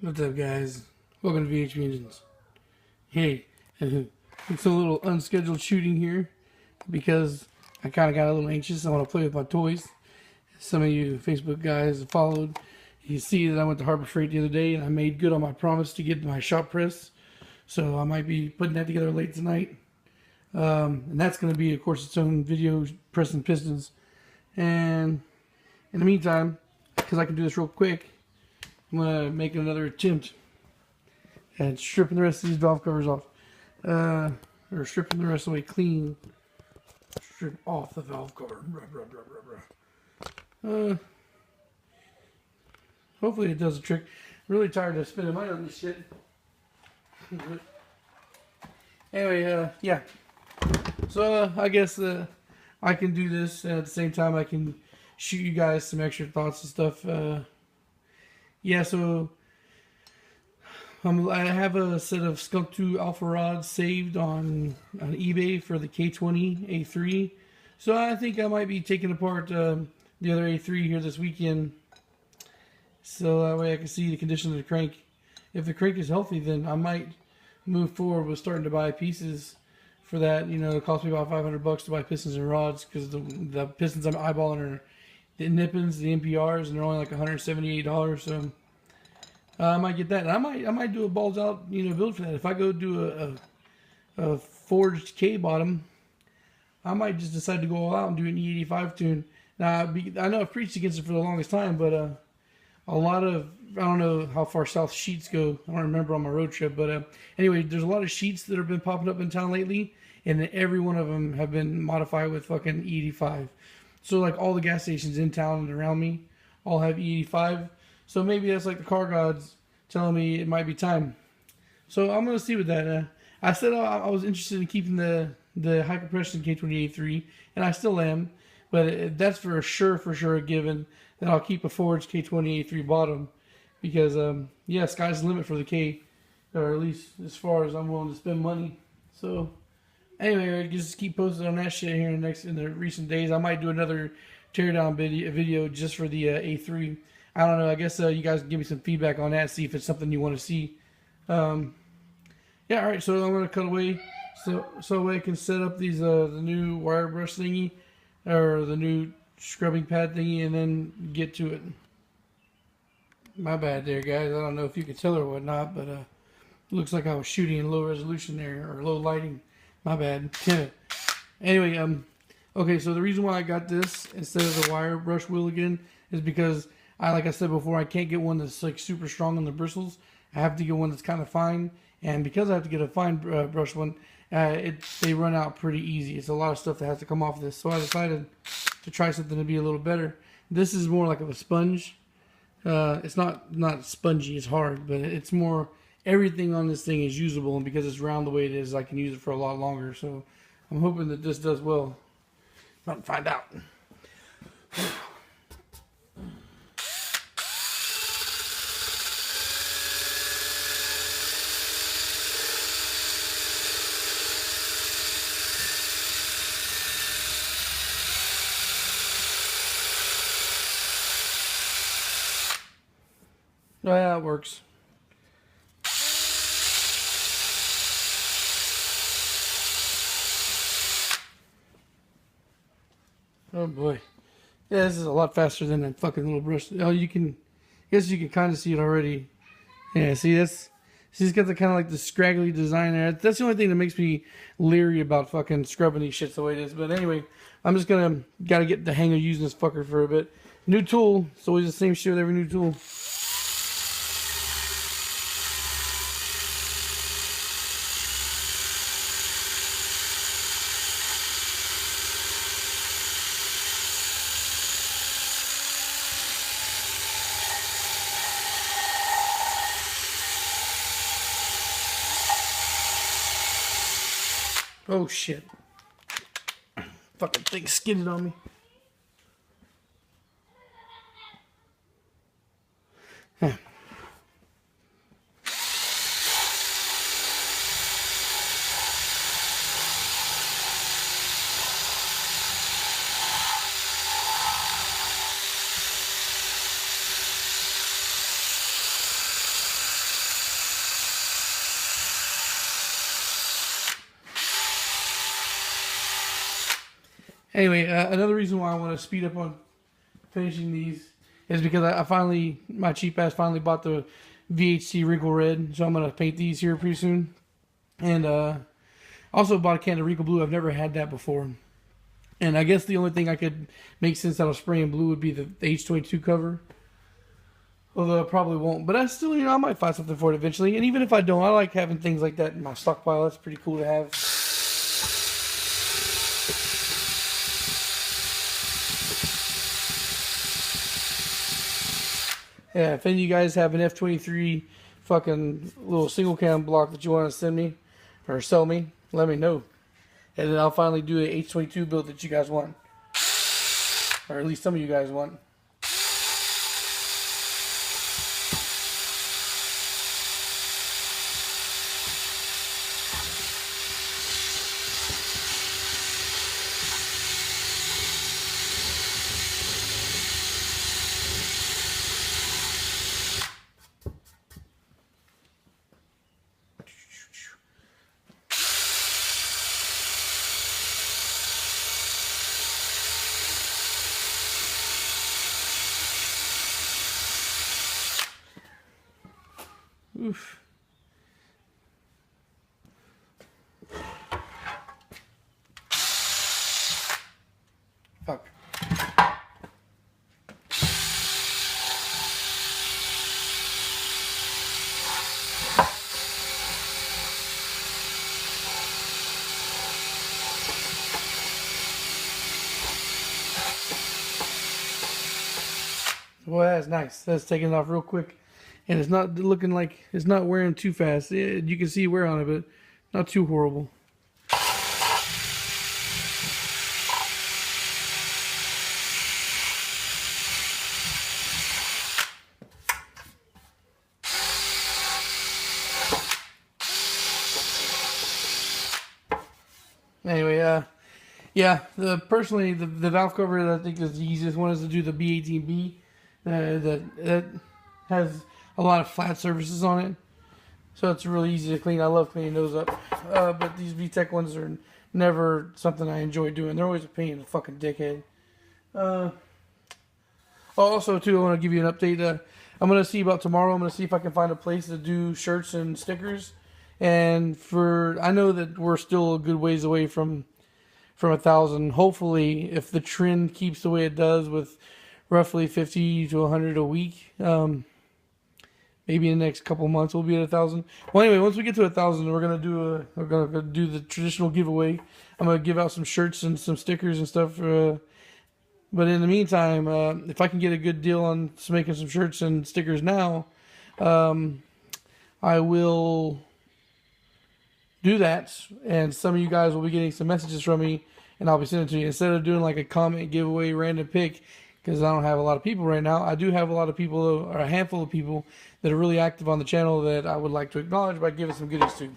What's up, guys? Welcome to VHP Engines. Hey, it's a little unscheduled shooting here because I kind of got a little anxious. I want to play with my toys. Some of you Facebook guys have followed. You see that I went to Harbor Freight the other day and I made good on my promise to get my shop press. So I might be putting that together late tonight. And that's going to be, of course, its own video, pressing pistons. And in the meantime, because I can do this real quick, I'm going to make another attempt at stripping the rest of these valve covers off. Or stripping the rest of the way clean. Strip off the valve cover. Hopefully it does the trick. I'm really tired of spending money on this shit. Anyway, yeah. So I guess I can do this at the same time I can shoot you guys some extra thoughts and stuff. Yeah, so I have a set of Skunk 2 Alpha rods saved on eBay for the K20 A3. So I think I might be taking apart the other A3 here this weekend. So that way I can see the condition of the crank. If the crank is healthy, then I might move forward with starting to buy pieces for that. You know, it cost me about $500 to buy pistons and rods because the pistons I'm eyeballing are the Nippons, the NPRs, and they're only like $178. So I might get that. And I might do a balls out, build for that. If I go do a forged K bottom, I might just decide to go all out and do an E85 tune. Now I know I've preached against it for the longest time, but a lot of, I don't know how far south sheets go. I don't remember on my road trip, but anyway, there's a lot of sheets that have been popping up in town lately, and every one of them have been modified with fucking E85. So like all the gas stations in town and around me all have E85. So maybe that's like the car gods telling me it might be time. So I'm gonna see with that. I said I was interested in keeping the high compression K20A3, and I still am. But that's for sure a given that I'll keep a forged K20A3 bottom because yeah, sky's the limit for the K, or at least as far as I'm willing to spend money. So anyway, just keep posted on that shit here in the recent days. I might do another teardown video just for the A3. I don't know. I guess you guys can give me some feedback on that. See if it's something you want to see. Yeah. All right. So I'm gonna cut away so I can set up these the new wire brush thingy or the new scrubbing pad thingy and then get to it. My bad there, guys. I don't know if you could tell or whatnot, but looks like I was shooting in low resolution there or low lighting. My bad. Anyway, okay. So the reason why I got this instead of the wire brush wheel again is because like I said before, I can't get one that's like super strong on the bristles. I have to get one that's kind of fine, and because I have to get a fine brush one, they run out pretty easy. It's a lot of stuff that has to come off this, so I decided to try something to be a little better. This is more like of a sponge. It's not spongy, it's hard, but it's more, everything on this thing is usable, and because it's round the way it is, I can use it for a lot longer. So I'm hoping that this does well. About to find out. Oh, yeah, it works. Oh boy. Yeah, this is a lot faster than that fucking little brush. Oh, I guess you can kind of see it already. Yeah, see, she's got the kind of like the scraggly design there. That's the only thing that makes me leery about fucking scrubbing these shits the way it is. But anyway, I'm just gotta get the hang of using this fucker for a bit. New tool. It's always the same shit with every new tool. Oh shit. Fucking thing skidded on me. Huh. Anyway, another reason why I want to speed up on finishing these is because I finally, my cheap ass finally bought the VHC Wrinkle Red, so I'm gonna paint these here pretty soon. And also bought a can of Wrinkle Blue. I've never had that before. And I guess the only thing I could make sense out of spraying blue would be the H22 cover. Although I probably won't. But I still, I might find something for it eventually. And even if I don't, I like having things like that in my stockpile. That's pretty cool to have. Yeah, if any of you guys have an F23 fucking little single cam block that you want to send me or sell me, let me know. And then I'll finally do a H22 build that you guys want. Or at least some of you guys want. Oof. Fuck. Well, that's nice. That's taking it off real quick. And it's not looking like it's not wearing too fast. You can see wear on it, but not too horrible. Anyway, yeah, personally, the valve cover that I think is the easiest one is to do the B18B. That has a lot of flat surfaces on it, so it's really easy to clean. I love cleaning those up, but these VTech ones are never something I enjoy doing. They're always a pain in the fucking dickhead. Also, too, I want to give you an update. I'm going to see about tomorrow. I'm going to see if I can find a place to do shirts and stickers. And I know that we're still a good ways away from 1,000. Hopefully, if the trend keeps the way it does with roughly 50 to 100 a week, maybe in the next couple months we'll be at 1,000. Well, anyway, once we get to 1,000, we're gonna do the traditional giveaway. I'm gonna give out some shirts and some stickers and stuff. But in the meantime, if I can get a good deal on making some shirts and stickers now, I will do that. And some of you guys will be getting some messages from me, and I'll be sending it to you instead of doing like a comment giveaway random pick. Because I don't have a lot of people right now. I do have a lot of people, or a handful of people, that are really active on the channel that I would like to acknowledge by giving some goodies to.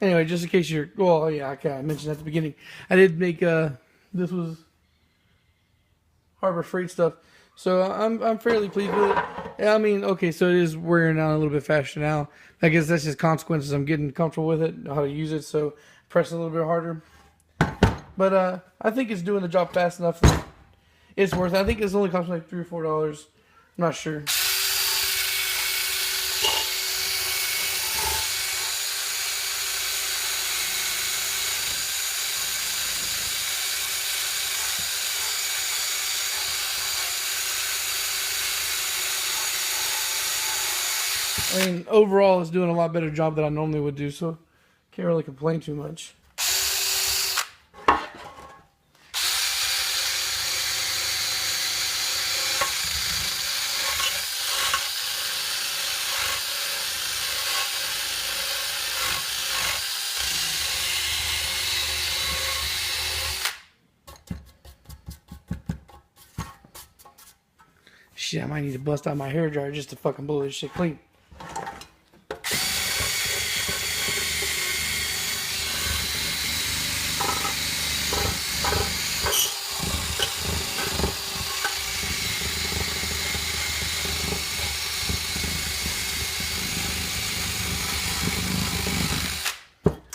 Anyway, just in case you're, well, yeah, I kind of mentioned at the beginning, I did make this was Harbor Freight stuff, so I'm fairly pleased with it. Yeah, I mean, okay, so it is wearing out a little bit faster now. I guess that's just consequences. I'm getting comfortable with it, know how to use it, so press a little bit harder. But I think it's doing the job fast enough that it's worth it. I think it's only cost me like $3 or $4. I'm not sure. I mean, overall, it's doing a lot better job than I normally would do, so Can't really complain too much. Shit, I might need to bust out my hairdryer just to fucking blow this shit clean.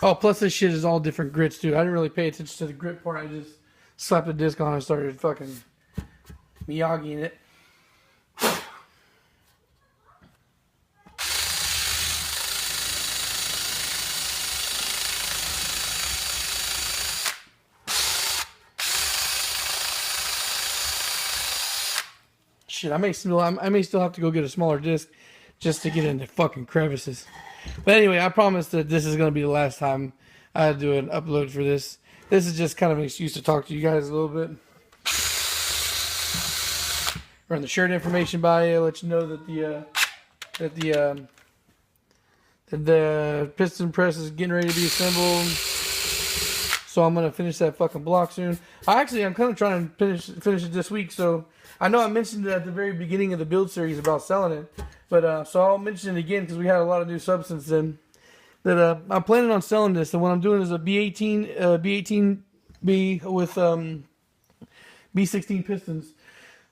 Oh, plus this shit is all different grits, dude. I didn't really pay attention to the grit part. I just slapped the disc on and started fucking Miyagiing it. Shit, I may still have to go get a smaller disc just to get into fucking crevices. But anyway, I promise that this is going to be the last time I do an upload for this. This is just kind of an excuse to talk to you guys a little bit. Run the shirt information by you, let you know that the piston press is getting ready to be assembled. So I'm gonna finish that fucking block soon. I'm kind of trying to finish it this week. So I know I mentioned it at the very beginning of the build series about selling it, but so I'll mention it again because we had a lot of new subs since then. That I'm planning on selling this, and what I'm doing is a B18B with B16 pistons.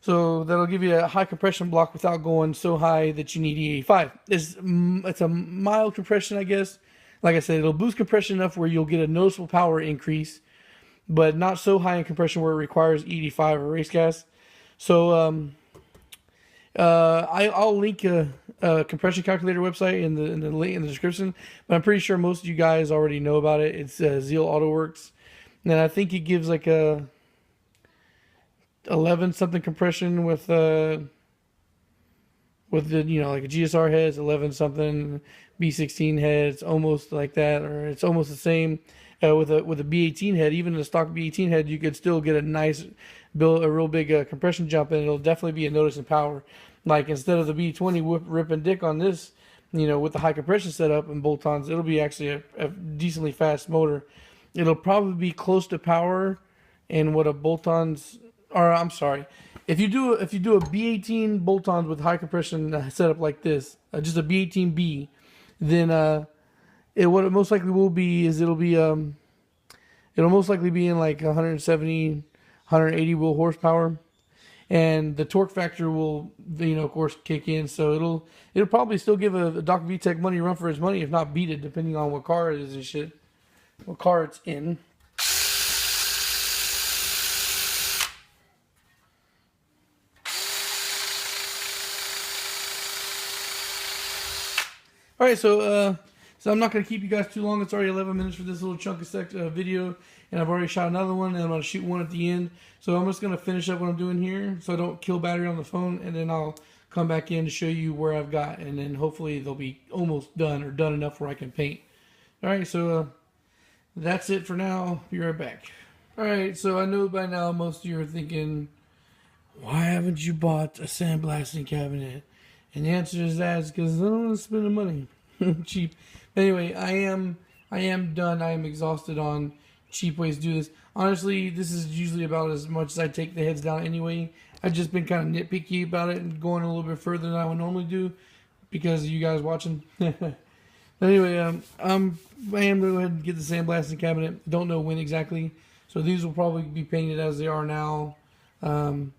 So that'll give you a high compression block without going so high that you need E85. It's a mild compression, I guess. Like I said, it'll boost compression enough where you'll get a noticeable power increase, but not so high in compression where it requires E85 or race gas. So I'll link a compression calculator website in the link in the description, but I'm pretty sure most of you guys already know about it. It's Zeal AutoWorks, and I think it gives like a 11 something compression with the like a GSR heads, 11 something B16 heads, almost like that, or it's almost the same with a B18 head. Even a stock B18 head, you could still get a real big compression jump, and it'll definitely be a notice in power. Like instead of the B20 ripping dick on this, with the high compression setup and bolt-ons, it'll be actually a decently fast motor. It'll probably be close to power and what a bolt-ons. Or I'm sorry, if you do a B18 bolt-ons with high compression setup like this, just a B18B, then what it most likely will be is it'll most likely be in like 170, 180 wheel horsepower, and the torque factor will of course kick in. So it'll probably still give a Doc VTEC money run for his money, if not beat it, depending on what car it is and shit, what car it's in. All right, so I'm not going to keep you guys too long. It's already 11 minutes for this little chunk of video, and I've already shot another one, and I'm going to shoot one at the end. So I'm just going to finish up what I'm doing here so I don't kill battery on the phone, and then I'll come back in to show you where I've got, and then hopefully they'll be almost done or done enough where I can paint. All right, so that's it for now. Be right back. All right, so I know by now most of you are thinking, why haven't you bought a sandblasting cabinet? And the answer is that is because I don't want to spend the money. Cheap. Anyway, I am done. I am exhausted on cheap ways to do this. Honestly, this is usually about as much as I take the heads down anyway. I've just been kind of nitpicky about it and going a little bit further than I would normally do because of you guys watching. Anyway, I am going to go ahead and get the sandblasting cabinet. Don't know when exactly. So these will probably be painted as they are now. And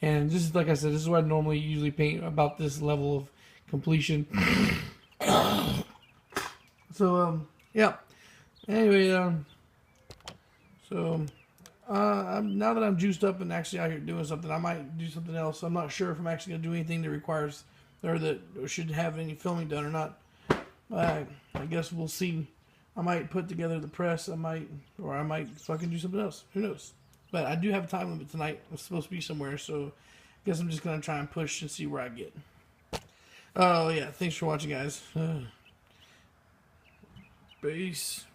this is, like I said, this is what I normally usually paint about this level of completion. So, yeah. Anyway, now that I'm juiced up and actually out here doing something, I might do something else. I'm not sure if I'm actually going to do anything that requires, or that should have any filming done or not. I guess we'll see. I might put together the press. I might fucking do something else. Who knows? But I do have a time limit tonight. I'm supposed to be somewhere, so I guess I'm just going to try and push and see where I get. Oh, yeah. Thanks for watching, guys. Peace.